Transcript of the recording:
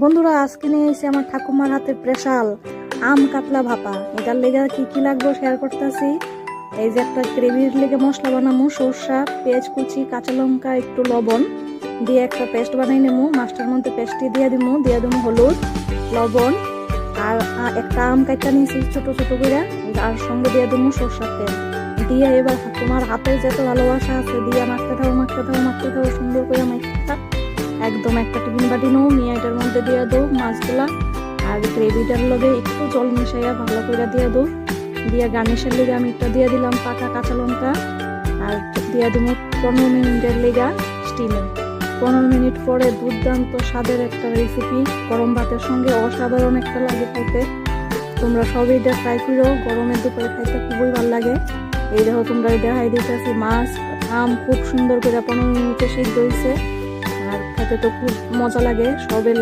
বন্ধুরা, আজকে নিয়ে এসে আমার ঠাকুমার হাতে স্পেশাল আম কাতলা ভাপা। এটার লেগে কি কি লাগবে শেয়ার করতেছি। এই যে একটা গ্রেভির লেগে মশলা বানামু, সরষা, পেঁয়াজ কুচি, কাঁচা লঙ্কা, একটু লবণ দিয়ে একটা পেস্ট বানাই নেবো। মাছটার মধ্যে পেস্টটি দিয়ে দিমু হলুদ, লবণ আর একটা আম কাটা নিয়েছি ছোট ছোট করে, আর সঙ্গে দিয়ে দিমু সরষার তেল দিয়ে এবার তোমার হাতের যত ভালোবাসা আছে দিয়ে মাখতে থাকো সুন্দর করে মাখতে থাক। একদম একটা টিফিন বাটি নিয়ে এটার মধ্যে দিয়ে দাও মাছগুলা, আর গ্রেভিটার লগে একটু জল মিশাইয়া ভালো করে দিয়ে দাও। দিয়ে গার্নিশের লেগে আমি একটা দিয়ে দিলাম পাকা কাঁচা লঙ্কা, আর দিয়ে দিব 15 মিনিটের লেগা স্টিমে। 15 মিনিট পরে দুর্দান্ত স্বাদের একটা রেসিপি, গরম ভাতের সঙ্গে অসাধারণ একটা লাগে খাইতে। তোমরা সবই এটা ট্রাই করো, গরমের দুপুরে খাইতে খুবই ভালো লাগে। এই দেখো তোমরা দেখাই দিতেছি মাছ আম খুব সুন্দর করে 15 মিনিটে সিদ্ধ হয়েছে, আর খেতে তো খুব মজা লাগে। সবে